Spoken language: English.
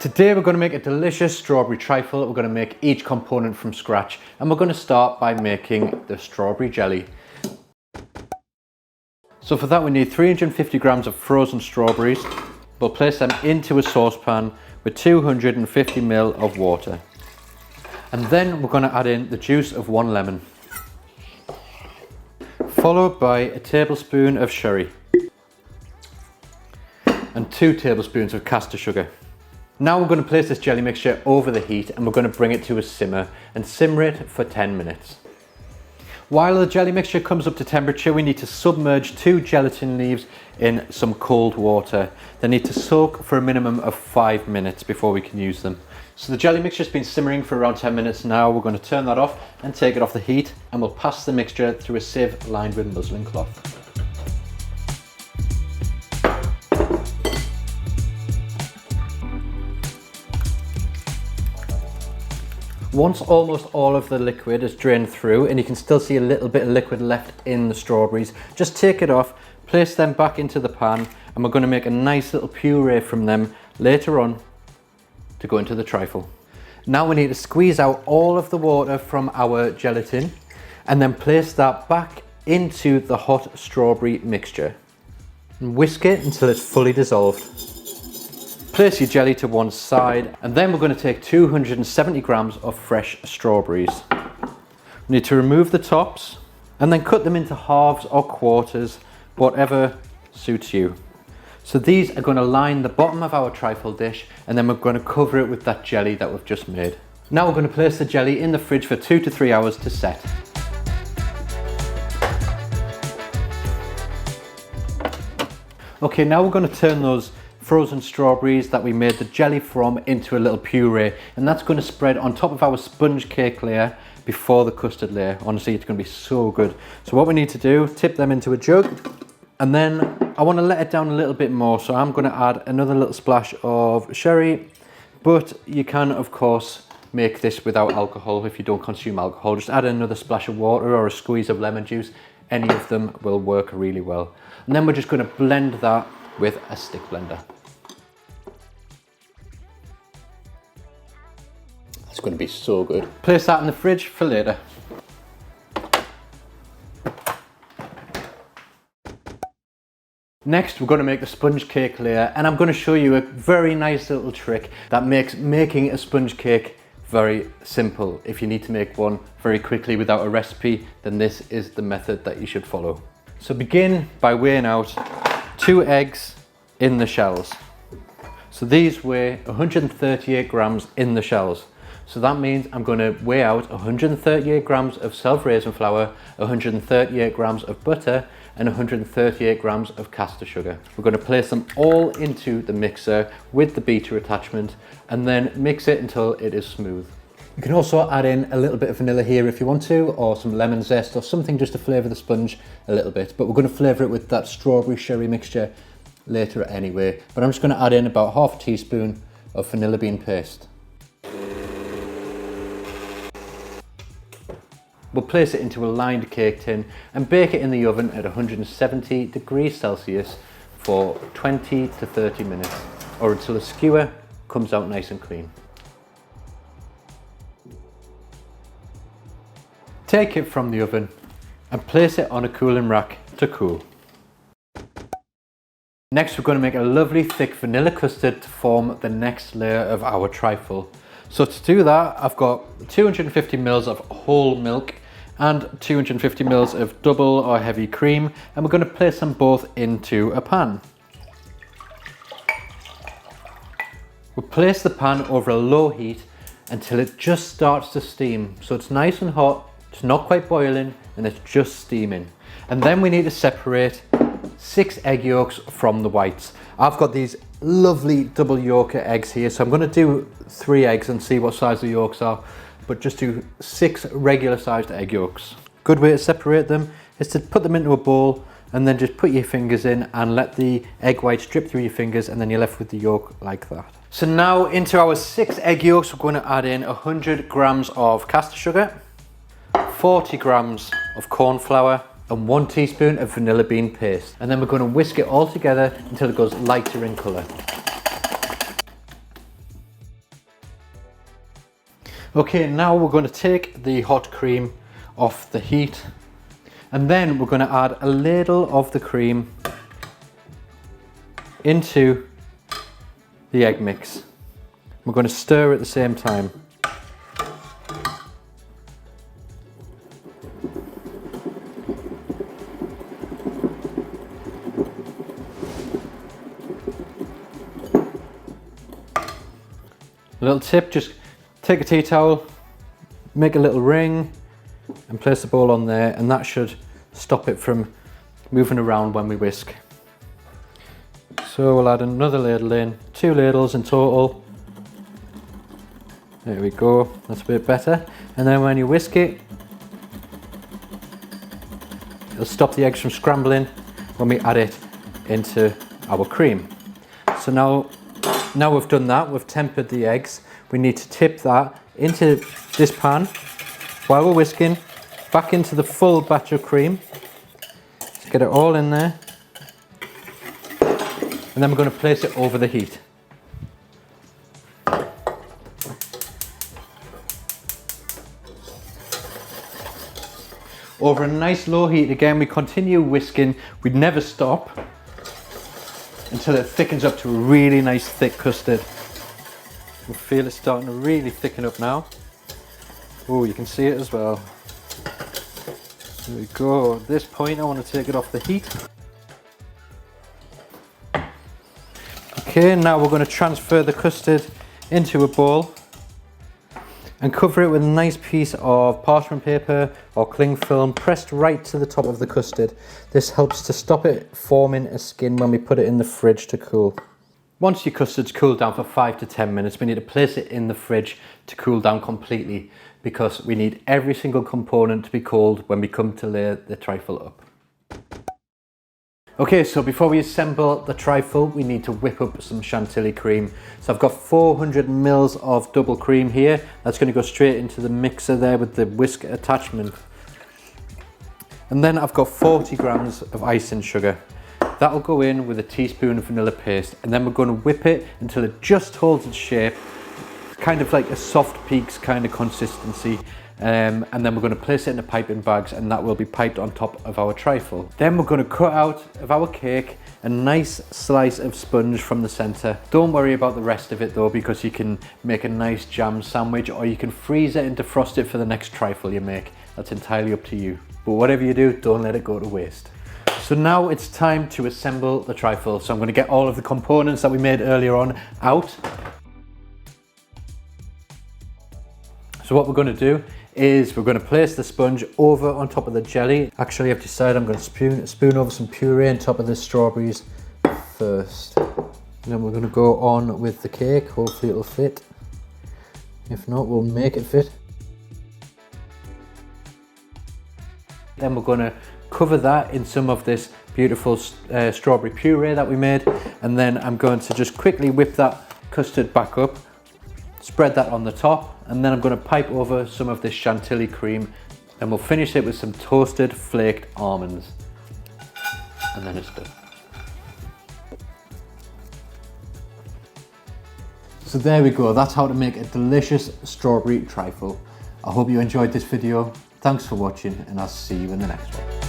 Today we're going to make a delicious strawberry trifle. We're going to make each component from scratch, and we're going to start by making the strawberry jelly. So for that we need 350 grams of frozen strawberries. We'll place them into a saucepan with 250 ml of water. And then we're going to add in the juice of 1 lemon, followed by a tablespoon of sherry and 2 tablespoons of caster sugar. Now we're going to place this jelly mixture over the heat and we're going to bring it to a simmer and simmer it for 10 minutes. While the jelly mixture comes up to temperature, we need to submerge 2 gelatin leaves in some cold water. They need to soak for a minimum of 5 minutes before we can use them. So the jelly mixture has been simmering for around 10 minutes now. We're going to turn that off and take it off the heat, and we'll pass the mixture through a sieve lined with muslin cloth. Once almost all of the liquid is drained through and you can still see a little bit of liquid left in the strawberries, just take it off, place them back into the pan, and we're going to make a nice little puree from them later on to go into the trifle. Now we need to squeeze out all of the water from our gelatin and then place that back into the hot strawberry mixture and whisk it until it's fully dissolved. Place your jelly to one side, and then we're going to take 270 grams of fresh strawberries. We need to remove the tops and then cut them into halves or quarters, whatever suits you. So these are going to line the bottom of our trifle dish, and then we're going to cover it with that jelly that we've just made. Now we're going to place the jelly in the fridge for 2 to 3 hours to set. Okay, now we're going to turn those frozen strawberries that we made the jelly from into a little puree, and that's going to spread on top of our sponge cake layer before the custard layer. Honestly, it's going to be so good. So what we need to do, tip them into a jug, and then I want to let it down a little bit more, so I'm going to add another little splash of sherry, but you can of course make this without alcohol if you don't consume alcohol. Just add another splash of water or a squeeze of lemon juice. Any of them will work really well. And then we're just going to blend that with a stick blender. It's going to be so good. Place that in the fridge for later. Next, we're going to make the sponge cake layer, and I'm going to show you a very nice little trick that makes making a sponge cake very simple. If you need to make one very quickly without a recipe, then this is the method that you should follow. So begin by weighing out 2 eggs in the shells. So these weigh 138 grams in the shells. So that means I'm going to weigh out 138 grams of self-raising flour, 138 grams of butter, and 138 grams of caster sugar. We're going to place them all into the mixer with the beater attachment and then mix it until it is smooth. You can also add in a little bit of vanilla here if you want to, or some lemon zest or something just to flavour the sponge a little bit. But we're going to flavour it with that strawberry sherry mixture later anyway. But I'm just going to add in about half a teaspoon of vanilla bean paste. We'll place it into a lined cake tin and bake it in the oven at 170 degrees Celsius for 20 to 30 minutes, or until the skewer comes out nice and clean. Take it from the oven and place it on a cooling rack to cool. Next, we're going to make a lovely thick vanilla custard to form the next layer of our trifle. So to do that, I've got 250 ml of whole milk and 250 ml of double or heavy cream, and we're going to place them both into a pan. We'll place the pan over a low heat until it just starts to steam. So it's nice and hot, it's not quite boiling, and it's just steaming. And then we need to separate 6 egg yolks from the whites. I've got these lovely double yolker eggs here, so I'm going to do 3 eggs and see what size the yolks are, but just do 6 regular sized egg yolks. Good way to separate them is to put them into a bowl and then just put your fingers in and let the egg whites drip through your fingers, and then you're left with the yolk like that. So now into our 6 egg yolks, we're going to add in 100 grams of caster sugar, 40 grams of corn flour, and 1 teaspoon of vanilla bean paste. And then we're going to whisk it all together until it goes lighter in colour. Okay, now we're going to take the hot cream off the heat, and then we're going to add a little of the cream into the egg mix. We're going to stir at the same time. A little tip, just take a tea towel, make a little ring and place the bowl on there, and that should stop it from moving around when we whisk. So we'll add another ladle in, 2 ladles in total. There we go, that's a bit better. And then when you whisk it, it'll stop the eggs from scrambling when we add it into our cream. So now we've done that, we've tempered the eggs, we need to tip that into this pan while we're whisking, back into the full batch of cream. Let's get it all in there. And then we're going to place it over the heat. Over a nice low heat again, we continue whisking, we never stop until it thickens up to a really nice thick custard. We feel it starting to really thicken up now. Oh, you can see it as well. There we go. At this point I want to take it off the heat. Okay, now we're going to transfer the custard into a bowl and cover it with a nice piece of parchment paper or cling film pressed right to the top of the custard. This helps to stop it forming a skin when we put it in the fridge to cool. Once your custard's cooled down for 5 to 10 minutes, we need to place it in the fridge to cool down completely, because we need every single component to be cold when we come to lay the trifle up. Okay, so before we assemble the trifle, we need to whip up some chantilly cream. So I've got 400 mils of double cream here. That's going to go straight into the mixer there with the whisk attachment. And then I've got 40 grams of icing sugar. That'll go in with a teaspoon of vanilla paste, and then we're going to whip it until it just holds its shape, kind of like a soft peaks kind of consistency. And then we're going to place it in the piping bags, and that will be piped on top of our trifle. Then we're going to cut out of our cake a nice slice of sponge from the center. Don't worry about the rest of it though, because you can make a nice jam sandwich, or you can freeze it and defrost it for the next trifle you make. That's entirely up to you. But whatever you do, don't let it go to waste. So now it's time to assemble the trifle. So I'm going to get all of the components that we made earlier on out. So what we're going to do is we're going to place the sponge over on top of the jelly. Actually, I've decided I'm going to spoon over some puree on top of the strawberries first. And then we're going to go on with the cake. Hopefully it'll fit. If not, we'll make it fit. Then we're going to cover that in some of this beautiful strawberry puree that we made. And then I'm going to just quickly whip that custard back up. Spread that on the top, and then I'm going to pipe over some of this chantilly cream, and we'll finish it with some toasted flaked almonds, and then it's done. So there we go, that's how to make a delicious strawberry trifle. I hope you enjoyed this video. Thanks for watching, and I'll see you in the next one.